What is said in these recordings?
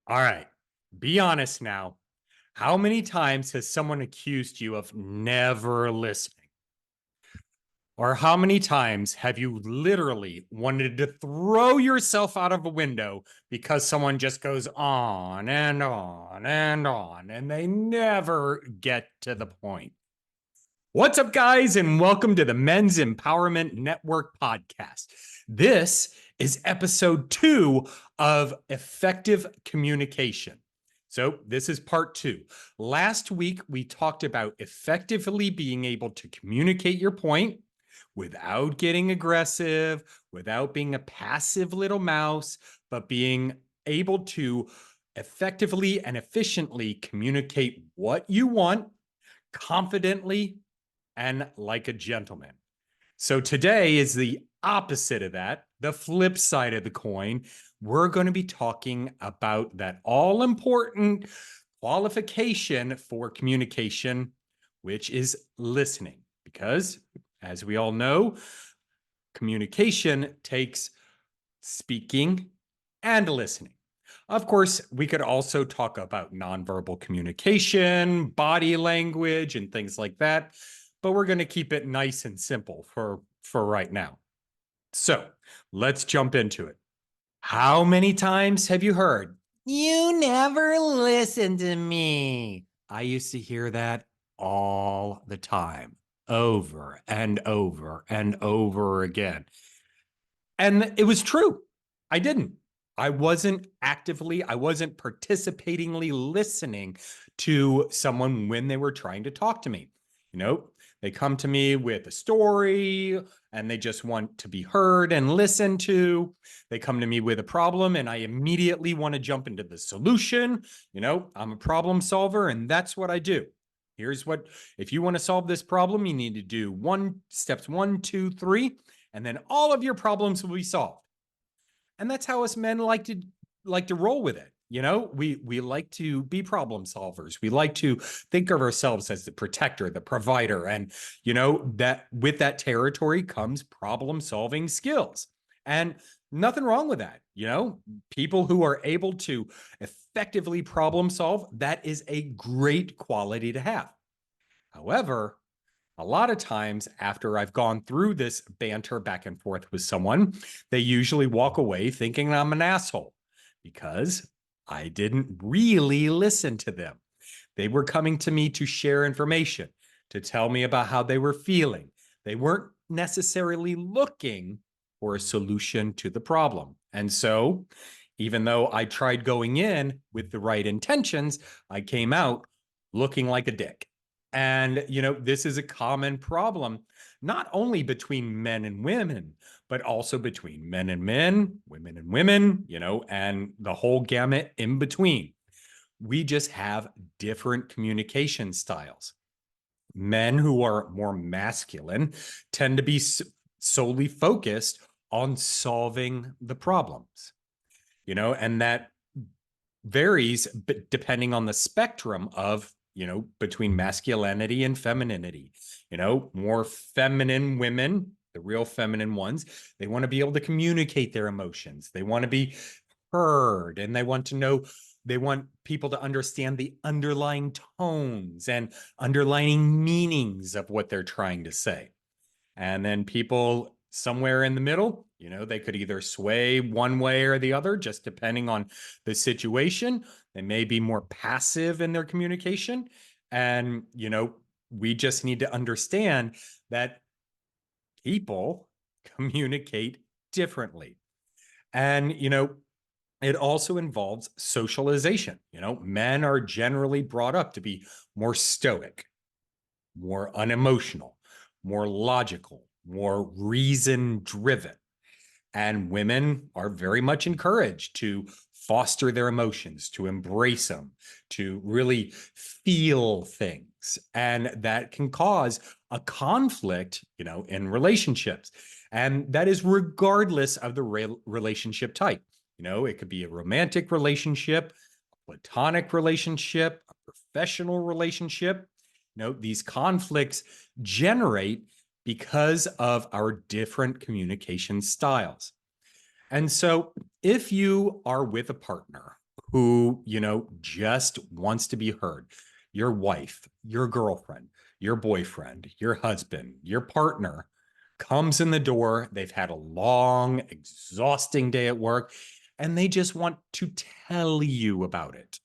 All right. Be honest now. How many times has someone accused you of never listening? Or how many times have you literally wanted to throw yourself out of a window because someone just goes on and on and on and they never get to the point? What's up, guys, and welcome to the Men's Empowerment Network podcast. This is episode 2 of effective communication. So, this is part 2. Last week, we talked about effectively being able to communicate your point without getting aggressive, without being a passive little mouse, but being able to effectively and efficiently communicate what you want confidently and like a gentleman. So today is the opposite of that, the flip side of the coin. We're going to be talking about that all important qualification for communication, which is listening. Because as we all know, communication takes speaking and listening. Of course, we could also talk about nonverbal communication, body language, and things like that, but we're going to keep it nice and simple for right now. So let's jump into it. How many times have you heard, "You never listen to me"? I used to hear that all the time, over and over and over again. And it was true. I didn't. I wasn't participatingly listening to someone when they were trying to talk to me. You know, they come to me with a story and they just want to be heard and listened to. They come to me with a problem and I immediately want to jump into the solution. You know, I'm a problem solver and that's what I do. Here's what, if you want to solve this problem, you need to do steps 1, 2, 3, and then all of your problems will be solved. And that's how us men like to roll with it. You know, we like to be problem solvers. We like to think of ourselves as the protector, the provider, and you know that with that territory comes problem solving skills. And nothing wrong with that. You know, people who are able to effectively problem solve, that is a great quality to have. However, a lot of times after I've gone through this banter back and forth with someone, they usually walk away thinking I'm an asshole because I didn't really listen to them. They were coming to me to share information, to tell me about how they were feeling. They weren't necessarily looking for a solution to the problem. And so, even though I tried going in with the right intentions, I came out looking like a dick. And, you know, this is a common problem, not only between men and women, but also between men and men, you know, and the whole gamut in between. We just have different communication styles. Men who are more masculine tend to be solely focused on solving the problems, you know, and that varies depending on the spectrum of, you know, between masculinity and femininity. You know, more feminine women, the real feminine ones, they want to be able to communicate their emotions. They want to be heard and they want to know, they want people to understand the underlying tones and underlying meanings of what they're trying to say. And then people somewhere in the middle, you know, they could either sway one way or the other, just depending on the situation. They may be more passive in their communication. And, you know, we just need to understand that people communicate differently. And, you know, it also involves socialization. You know, men are generally brought up to be more stoic, more unemotional, more logical, more reason driven. And women are very much encouraged to foster their emotions, to embrace them, to really feel things. And that can cause a conflict, you know, in relationships. And that is regardless of the relationship type. You know, it could be a romantic relationship, a platonic relationship, a professional relationship. You know, these conflicts generate because of our different communication styles. And so if you are with a partner who, just wants to be heard. Your wife, your girlfriend, your boyfriend, your husband, your partner comes in the door. They've had a long, exhausting day at work, and they just want to tell you about it.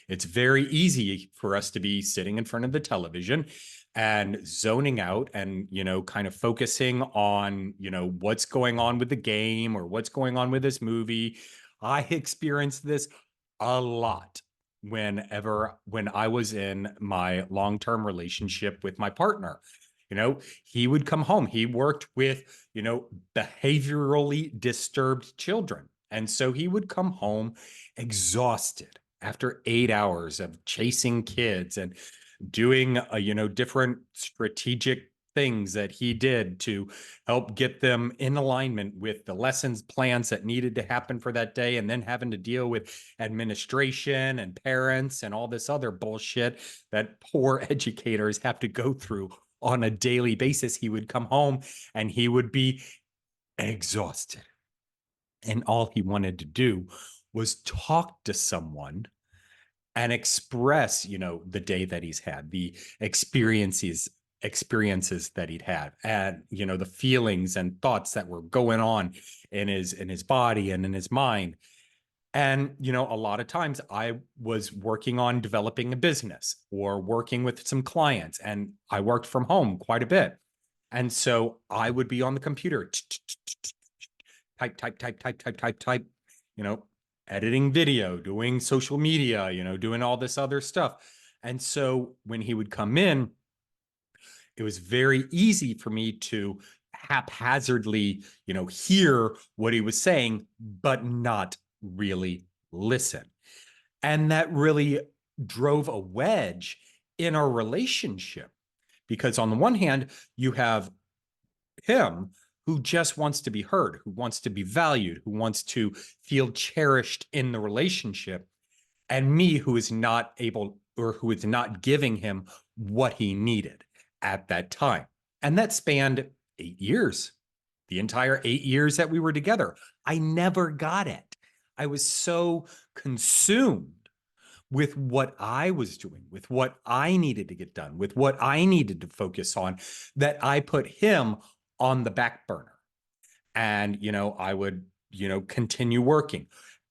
It's very easy for us to be sitting in front of the television and zoning out and, kind of focusing on, what's going on with the game or what's going on with this movie. I experienced this a lot when I was in my long-term relationship with my partner. He would come home. He worked with, behaviorally disturbed children. And so he would come home exhausted after 8 hours of chasing kids and doing, different strategic things that he did to help get them in alignment with the lessons plans that needed to happen for that day, and then having to deal with administration and parents and all this other bullshit that poor educators have to go through on a daily basis. He would come home and he would be exhausted. And all he wanted to do was talk to someone and express, the day that he's had, the experiences that he'd had, and the feelings and thoughts that were going on in his body and in his mind. And a lot of times I was working on developing a business or working with some clients, and I worked from home quite a bit. And so I would be on the computer, type, type, type, type, type, type, type, editing video, doing social media, doing all this other stuff. And so when he would come in, it was very easy for me to haphazardly, hear what he was saying, but not really listen. And that really drove a wedge in our relationship, because on the one hand, you have him who just wants to be heard, who wants to be valued, who wants to feel cherished in the relationship, and me who is not able, or who is not giving him what he needed at that time. And that spanned 8 years, the entire 8 years that we were together. I never got it. I was so consumed with what I was doing, with what I needed to get done, with what I needed to focus on, that I put him on the back burner. And, I would, continue working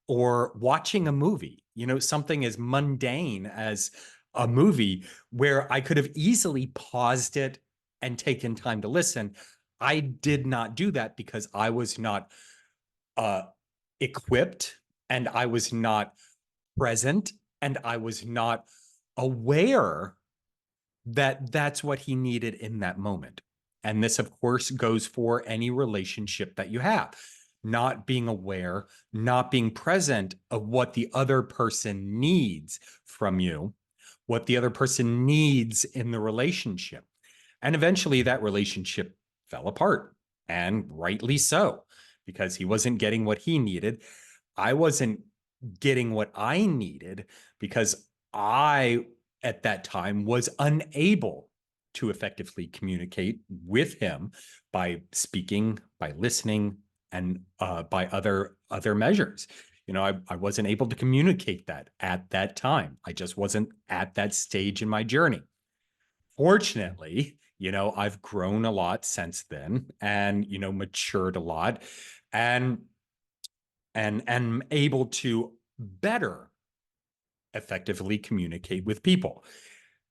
or watching a movie, something as mundane as a movie where I could have easily paused it and taken time to listen. I did not do that because I was not equipped, and I was not present, and I was not aware that that's what he needed in that moment. And this, of course, goes for any relationship that you have. Not being aware, not being present of what the other person needs from you, what the other person needs in the relationship. And eventually that relationship fell apart, and rightly so, because he wasn't getting what he needed. I wasn't getting what I needed because I, at that time, was unable to effectively communicate with him by speaking, by listening, and by other measures. I wasn't able to communicate that at that time. I just wasn't at that stage in my journey. Fortunately, I've grown a lot since then, and matured a lot, and able to better effectively communicate with people.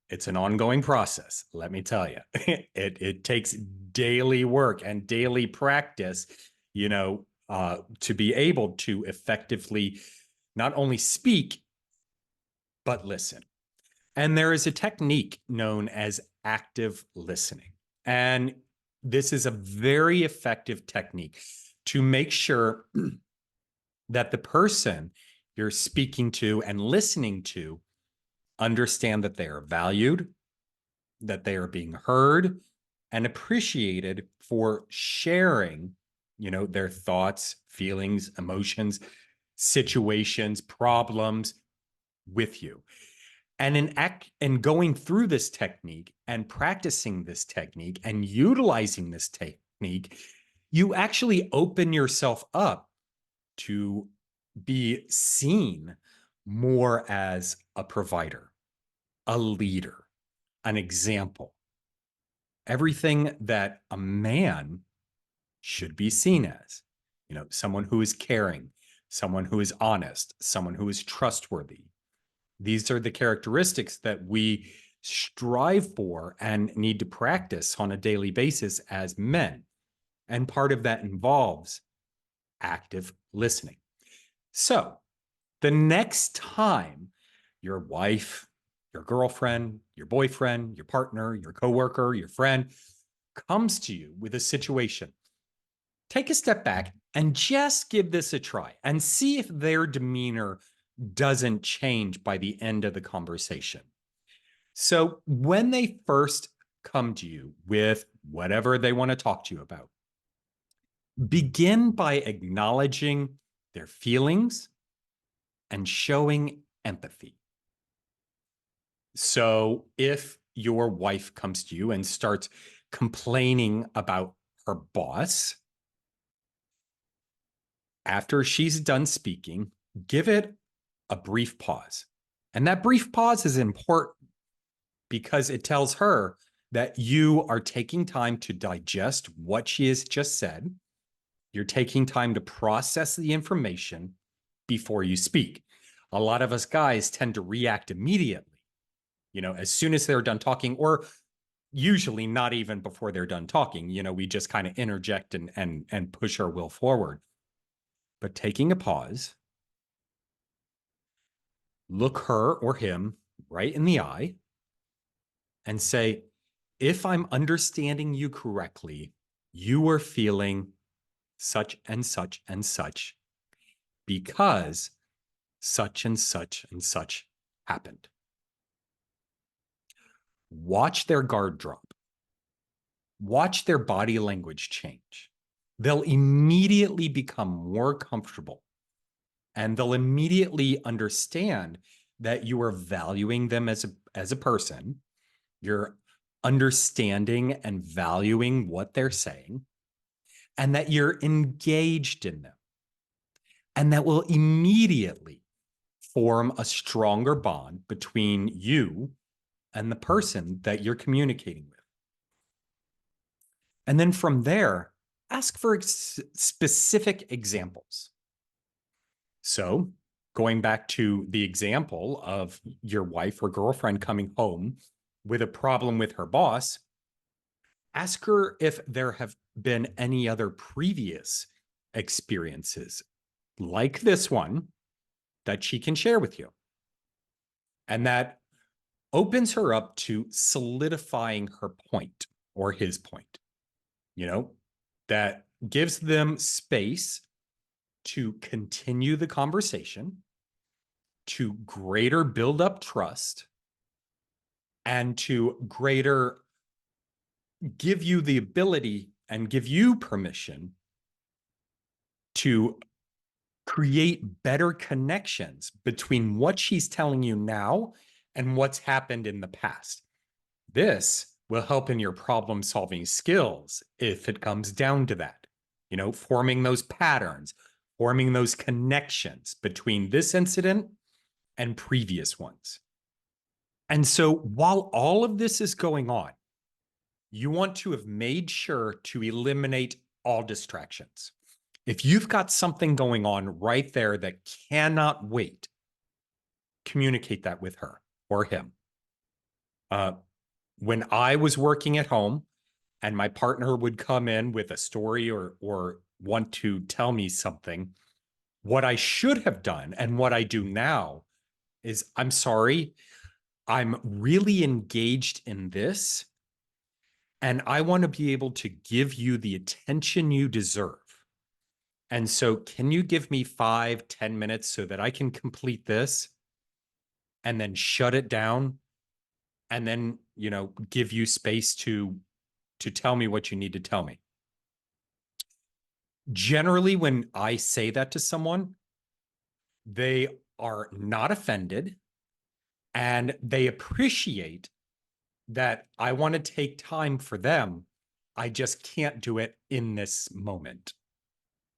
It's an ongoing process, let me tell you. It takes daily work and daily practice, to be able to effectively not only speak, but listen. And there is a technique known as active listening. And this is a very effective technique to make sure that the person you're speaking to and listening to understand that they are valued, that they are being heard and appreciated for sharing, their thoughts, feelings, emotions, situations, problems with you. And in going through this technique and practicing this technique and utilizing this technique, you actually open yourself up to be seen more as a provider, a leader, an example. Everything that a man should be seen as, someone who is caring, someone who is honest, someone who is trustworthy. These are the characteristics that we strive for and need to practice on a daily basis as men. And part of that involves active listening. So the next time your wife, your girlfriend, your boyfriend, your partner, your coworker, your friend comes to you with a situation, take a step back and just give this a try and see if their demeanor doesn't change by the end of the conversation. So when they first come to you with whatever they want to talk to you about, begin by acknowledging their feelings and showing empathy. So if your wife comes to you and starts complaining about her boss, after she's done speaking, give it a brief pause. And that brief pause is important because it tells her that you are taking time to digest what she has just said. You're taking time to process the information before you speak. A lot of us guys tend to react immediately, as soon as they're done talking, or usually not even before they're done talking. We just kind of interject and push our will forward. But taking a pause, look her or him right in the eye and say, if I'm understanding you correctly, you are feeling such and such and such because such and such and such happened. Watch their guard drop. Watch their body language change. They'll immediately become more comfortable and they'll immediately understand that you are valuing them as a person. You're understanding and valuing what they're saying, and that you're engaged in them. And that will immediately form a stronger bond between you and the person that you're communicating with. And then from there, ask for specific examples. So going back to the example of your wife or girlfriend coming home with a problem with her boss, ask her if there have been any other previous experiences like this one that she can share with you. And that opens her up to solidifying her point or his point, that gives them space to continue the conversation, to greater build up trust, and to greater give you the ability and give you permission to create better connections between what she's telling you now and what's happened in the past. This will help in your problem-solving skills if it comes down to that, forming those patterns, forming those connections between this incident and previous ones. And so while all of this is going on, you want to have made sure to eliminate all distractions. If you've got something going on right there that cannot wait, communicate that with her or him. When I was working at home and my partner would come in with a story or want to tell me something, what I should have done and what I do now is, I'm sorry, I'm really engaged in this, and I want to be able to give you the attention you deserve. And so can you give me 5-10 minutes so that I can complete this and then shut it down and then, give you space to tell me what you need to tell me? Generally, when I say that to someone, they are not offended and they appreciate that I want to take time for them. I just can't do it in this moment.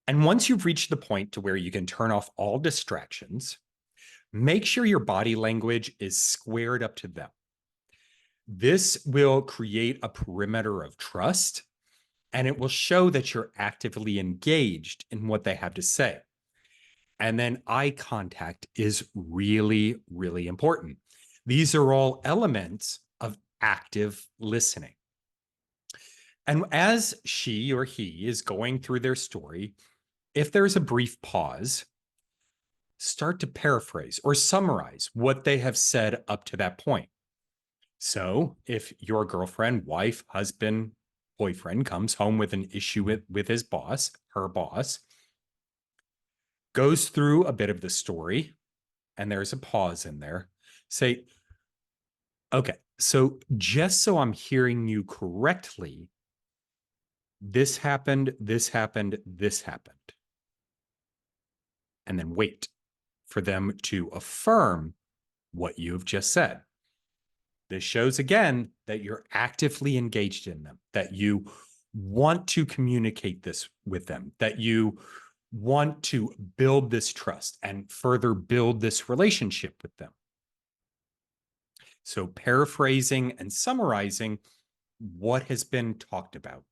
And once you've reached the point to where you can turn off all distractions, make sure your body language is squared up to them. This will create a perimeter of trust, and it will show that you're actively engaged in what they have to say. And then eye contact is really, really important. These are all elements of active listening. And as she or he is going through their story, if there's a brief pause, start to paraphrase or summarize what they have said up to that point. So if your girlfriend, wife, husband, boyfriend comes home with an issue with his boss, her boss, goes through a bit of the story, and there's a pause in there, say, okay, so just so I'm hearing you correctly, this happened, this happened, this happened. And then wait for them to affirm what you've just said. This shows again that you're actively engaged in them, that you want to communicate this with them, that you want to build this trust and further build this relationship with them. So paraphrasing and summarizing what has been talked about.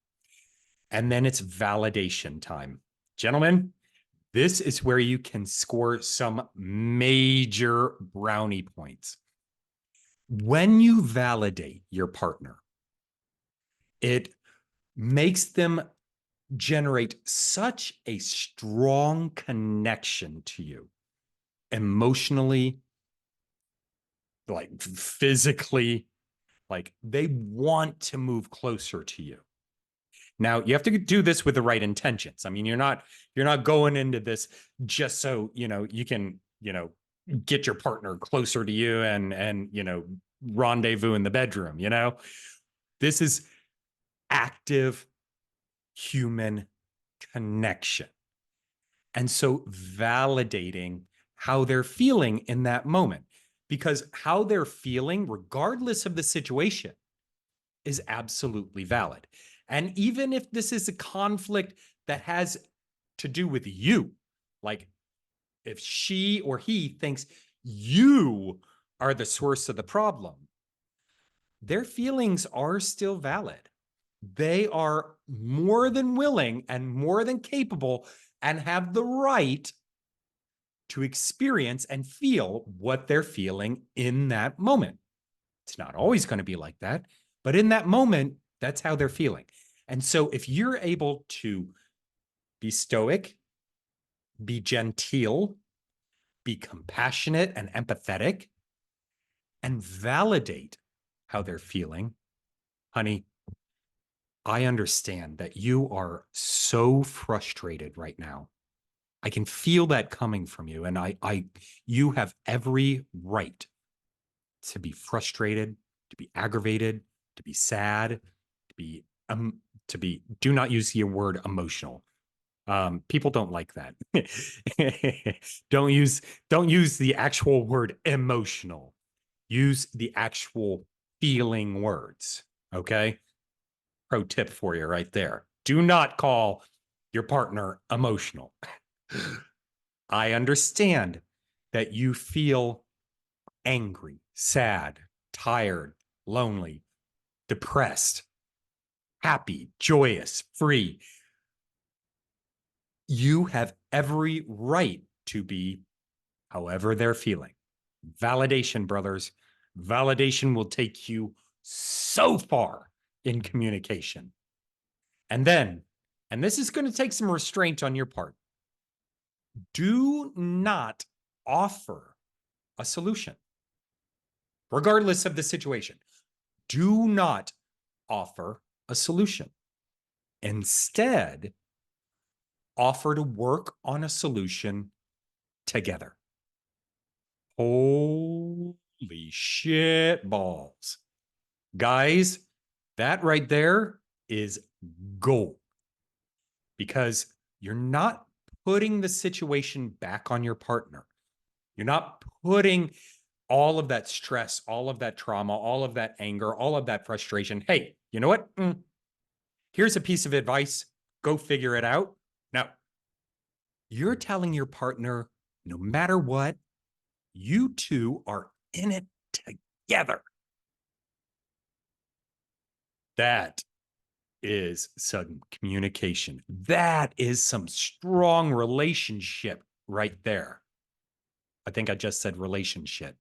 And then it's validation time. Gentlemen, this is where you can score some major brownie points. When you validate your partner, it makes them generate such a strong connection to you emotionally, like physically, like they want to move closer to you. Now, you have to do this with the right intentions. I mean, you're not going into this just so, you can, get your partner closer to you and rendezvous in the bedroom, This is active human connection. And so validating how they're feeling in that moment, because how they're feeling, regardless of the situation, is absolutely valid. And even if this is a conflict that has to do with you, like if she or he thinks you are the source of the problem, their feelings are still valid. They are more than willing and more than capable and have the right to experience and feel what they're feeling in that moment. It's not always going to be like that, but in that moment, that's how they're feeling. And so if you're able to be stoic, be genteel, be compassionate and empathetic, and validate how they're feeling, honey, I understand that you are so frustrated right now. I can feel that coming from you, and you have every right to be frustrated, to be aggravated, to be sad, do not use the word emotional. People don't like that. don't use the actual word emotional. Use the actual feeling words. Okay. Pro tip for you right there. Do not call your partner emotional. I understand that you feel angry, sad, tired, lonely, depressed, happy, joyous, free. You have every right to be however they're feeling. Validation, brothers. Validation will take you so far in communication. And then, and this is going to take some restraint on your part, do not offer a solution, regardless of the situation. Do not offer a solution. Instead, offer to work on a solution together. Holy shit balls. Guys, that right there is gold, because you're not putting the situation back on your partner. You're not putting all of that stress, all of that trauma, all of that anger, all of that frustration. Hey, you know what? Here's a piece of advice. Go figure it out. No, You're telling your partner, no matter what, you two are in it together. That is some communication. That is some strong relationship right there. I think I just said relationship.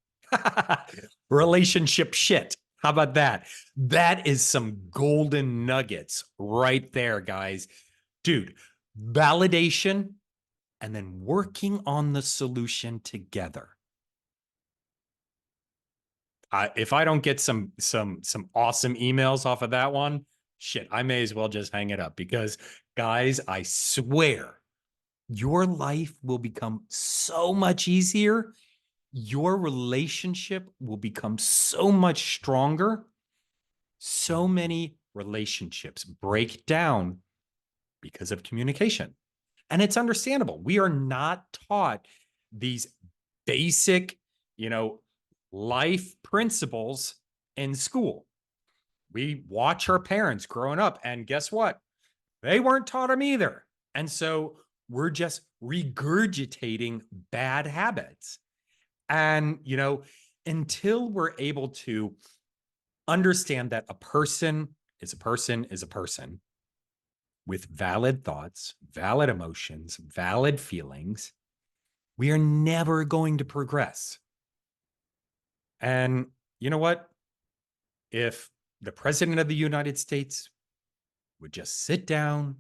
Relationship shit. How about that? That is some golden nuggets right there, guys. Dude, validation and then working on the solution together. If I don't get some awesome emails off of that one, shit, I may as well just hang it up because, guys, I swear your life will become so much easier. Your relationship will become so much stronger. So many relationships break down because of communication. And it's understandable. We are not taught these basic, life principles in school. We watch our parents growing up, and guess what? They weren't taught them either. And so we're just regurgitating bad habits. And, until we're able to understand that a person is a person is a person with valid thoughts, valid emotions, valid feelings, we are never going to progress. And you know what? If the president of the United States would just sit down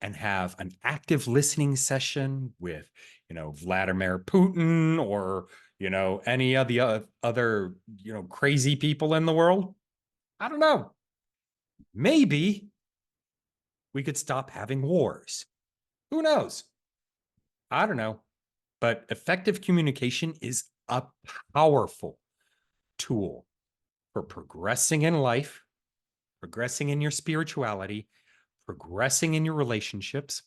and have an active listening session with, Vladimir Putin or, any of the other, crazy people in the world, I don't know. Maybe we could stop having wars. Who knows? I don't know. But effective communication is a powerful tool for progressing in life, progressing in your spirituality, progressing in your relationships.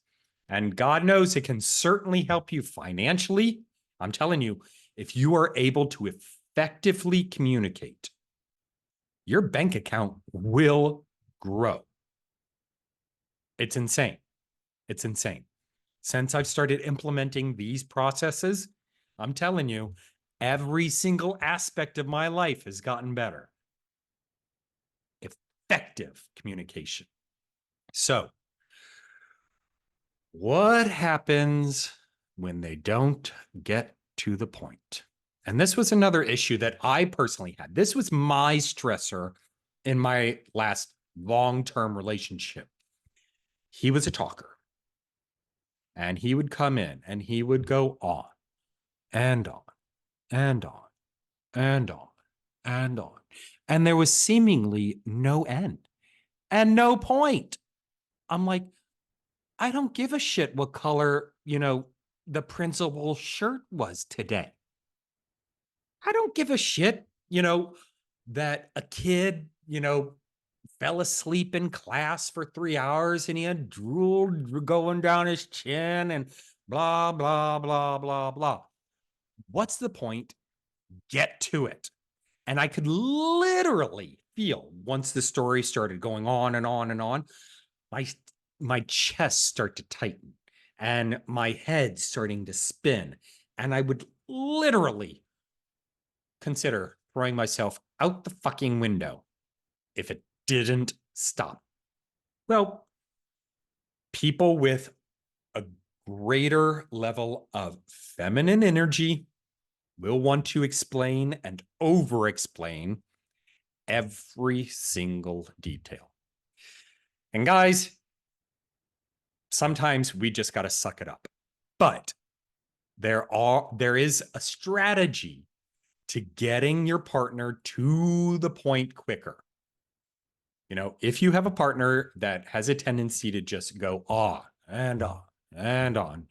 And God knows it can certainly help you financially. I'm telling you, if you are able to effectively communicate, your bank account will grow. It's insane. It's insane. Since I've started implementing these processes, I'm telling you, every single aspect of my life has gotten better. Effective communication. So, what happens when they don't get to the point? And this was another issue that I personally had. This was my stressor in my last long-term relationship. He was a talker. And he would come in and he would go on and on and on and on and on. And there was seemingly no end and no point. I'm like, I don't give a shit what color, the principal's shirt was today. I don't give a shit, that a kid, fell asleep in class for 3 hours and he had drool going down his chin and blah, blah, blah, blah, blah. What's the point? Get to it. And I could literally feel once the story started going on and on and on, my chest start to tighten and my head starting to spin. And I would literally consider throwing myself out the fucking window if it didn't stop. Well, people with a greater level of feminine energy will want to explain and over explain every single detail. And guys, sometimes we just got to suck it up. But there is a strategy to getting your partner to the point quicker. If you have a partner that has a tendency to just go on and on and on,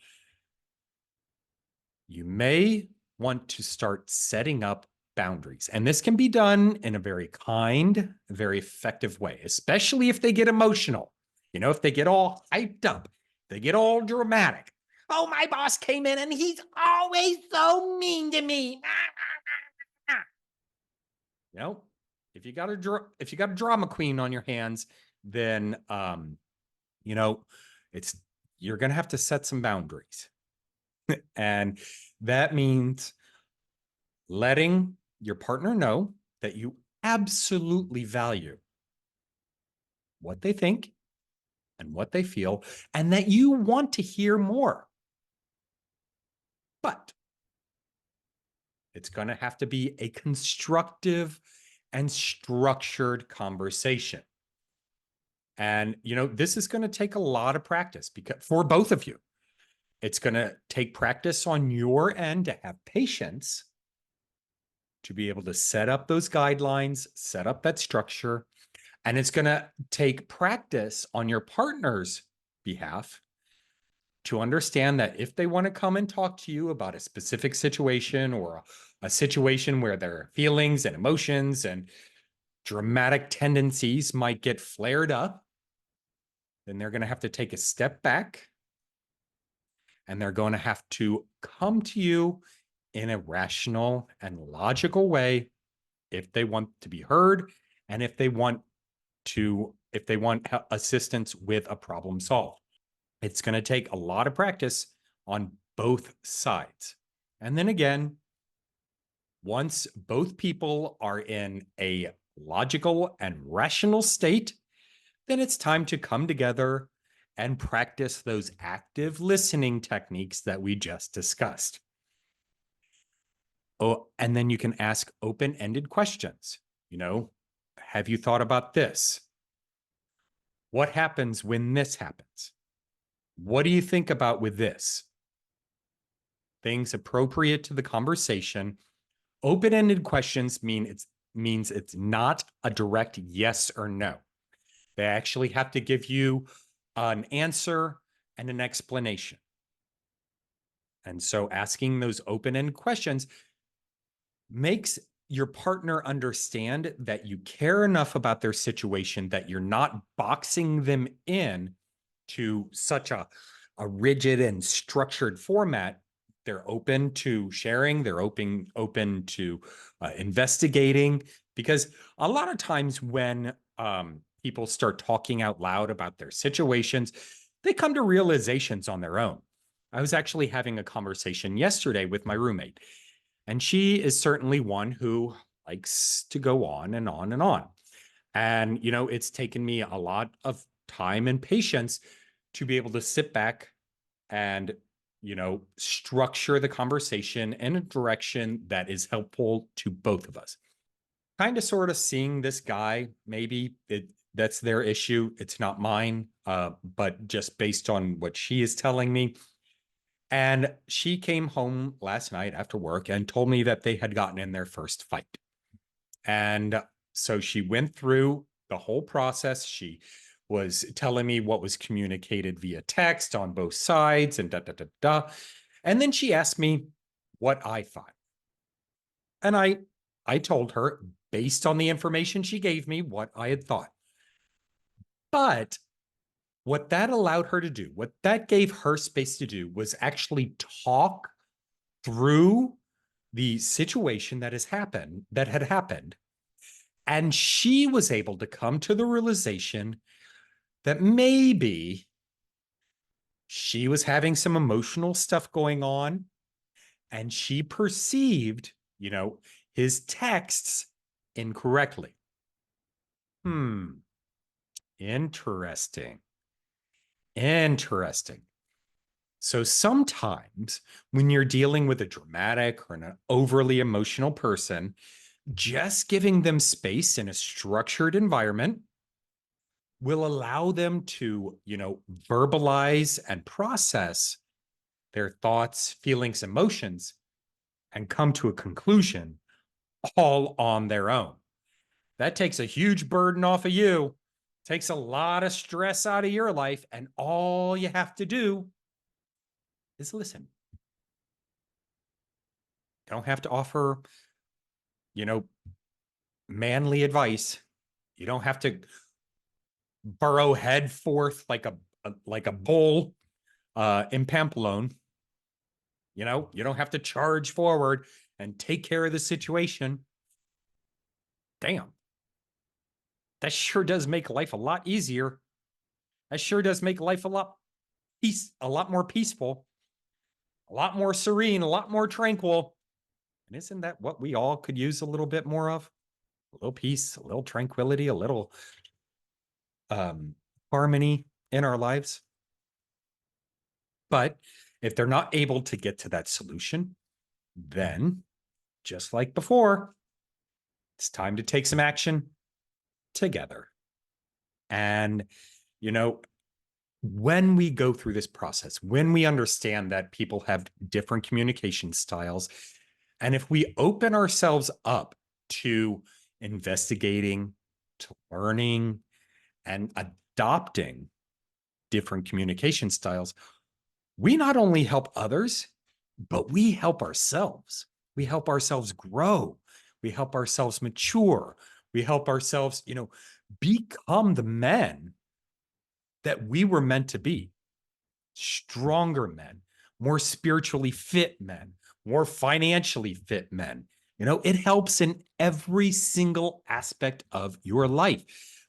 you may want to start setting up boundaries. And this can be done in a very kind, very effective way, especially if they get emotional. If they get all hyped up, they get all dramatic. Oh, my boss came in and he's always so mean to me. If you got a drama queen on your hands, then you're going to have to set some boundaries. And that means letting your partner know that you absolutely value what they think and what they feel, and that you want to hear more. But it's going to have to be a constructive and structured conversation. And, this is going to take a lot of practice because for both of you, it's going to take practice on your end to have patience to be able to set up those guidelines, set up that structure. And it's going to take practice on your partner's behalf to understand that if they want to come and talk to you about a specific situation or a situation where their feelings and emotions and dramatic tendencies might get flared up, then they're going to have to take a step back and they're going to have to come to you in a rational and logical way if they want to be heard and if they want assistance with a problem solved. It's going to take a lot of practice on both sides. And then again, once both people are in a logical and rational state, then it's time to come together and practice those active listening techniques that we just discussed. Oh, and then you can ask open-ended questions. Have you thought about this? What happens when this happens? What do you think about with this? Things appropriate to the conversation. Open-ended questions means it's not a direct yes or no. They actually have to give you an answer and an explanation. And so asking those open-ended questions makes your partner understand that you care enough about their situation that you're not boxing them in to such a rigid and structured format. They're open to sharing. They're open to investigating, because a lot of times when people start talking out loud about their situations, they come to realizations on their own. I was actually having a conversation yesterday with my roommate, and she is certainly one who likes to go on and on and on. And, it's taken me a lot of time and patience to be able to sit back and, structure the conversation in a direction that is helpful to both of us. Kind of sort of seeing this guy, maybe that's their issue. It's not mine, but just based on what she is telling me. And she came home last night after work and told me that they had gotten in their first fight. And so she went through the whole process. She was telling me what was communicated via text on both sides and da. And then she asked me what I thought. And I told her, based on the information she gave me, what I had thought. But what that allowed her to do, what that gave her space to do, was actually talk through the situation that had happened. And she was able to come to the realization that maybe she was having some emotional stuff going on, and she perceived, his texts incorrectly. Interesting. So sometimes when you're dealing with a dramatic or an overly emotional person, just giving them space in a structured environment will allow them to, verbalize and process their thoughts, feelings, emotions, and come to a conclusion all on their own. That takes a huge burden off of you, takes a lot of stress out of your life, and all you have to do is listen. You don't have to offer, manly advice. You don't have to burrow head forth like a bull in Pamplona. You don't have to charge forward and take care of the situation. Damn. That sure does make life a lot easier. That sure does make life a lot more peaceful. a lot more serene, a lot more tranquil. And isn't that what we all could use a little bit more of? A little peace, a little tranquility, a little um, harmony in our lives. But if they're not able to get to that solution, then just like before, it's time to take some action together. And, you know, when we go through this process, when we understand that people have different communication styles, and if we open ourselves up to investigating, to learning, and adopting different communication styles, we not only help others, but we help ourselves. We help ourselves grow. We help ourselves mature. We help ourselves, become the men that we were meant to be. Stronger men, more spiritually fit men, more financially fit men. It helps in every single aspect of your life,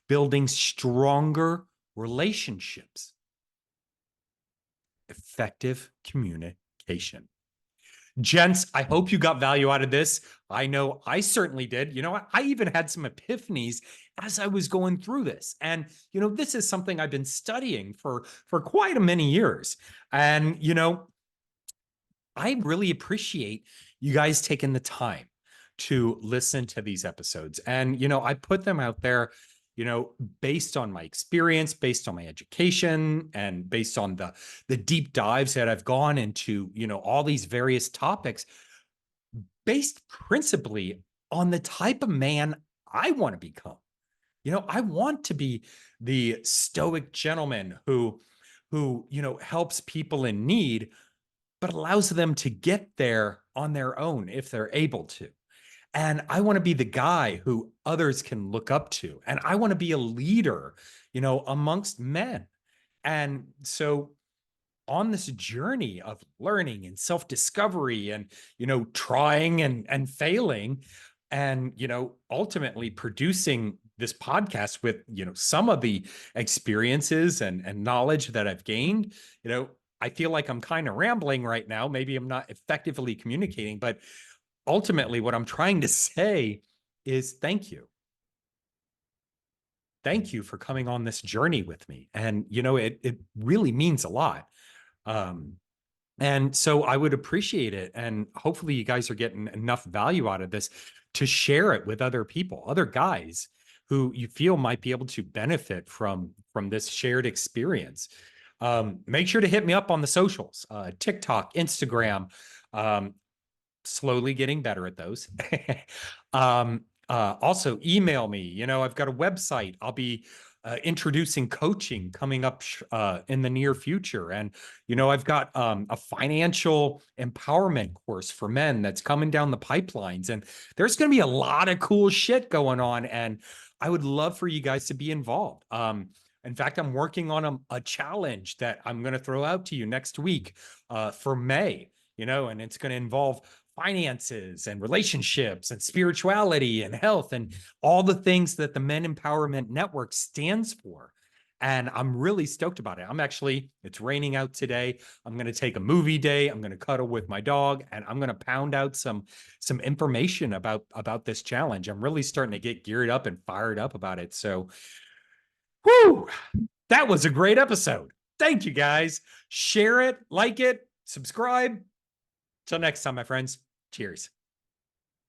building stronger relationships, effective communication. Gents, I hope you got value out of this. I know I certainly did. I even had some epiphanies as I was going through this. And, this is something I've been studying for quite a many years. And, I really appreciate you guys taking the time to listen to these episodes. And, I put them out there, based on my experience, based on my education, and based on the deep dives that I've gone into, all these various topics, based principally on the type of man I want to become. I want to be the stoic gentleman who helps people in need, but allows them to get there on their own if they're able to. And I want to be the guy who others can look up to. And I want to be a leader, amongst men. And so on this journey of learning and self-discovery and, trying and failing and, ultimately producing this podcast with, some of the experiences and knowledge that I've gained, I feel like I'm kind of rambling right now. Maybe I'm not effectively communicating, but ultimately what I'm trying to say is thank you. Thank you for coming on this journey with me. And, it really means a lot. And so I would appreciate it. And hopefully you guys are getting enough value out of this to share it with other people, other guys who you feel might be able to benefit from this shared experience. Make sure to hit me up on the socials, TikTok, Instagram, slowly getting better at those. Also email me, I've got a website. I'll be introducing coaching coming up in the near future. And, I've got a financial empowerment course for men that's coming down the pipelines. And there's going to be a lot of cool shit going on. And I would love for you guys to be involved. In fact, I'm working on a challenge that I'm going to throw out to you next week for May, and it's going to involve finances and relationships and spirituality and health and all the things that the Men Empowerment Network stands for. And I'm really stoked about it. It's raining out today. I'm going to take a movie day. I'm going to cuddle with my dog and I'm going to pound out some information about this challenge. I'm really starting to get geared up and fired up about it. So, whew, that was a great episode. Thank you guys. Share it, like it, subscribe. Till next time, my friends. Cheers.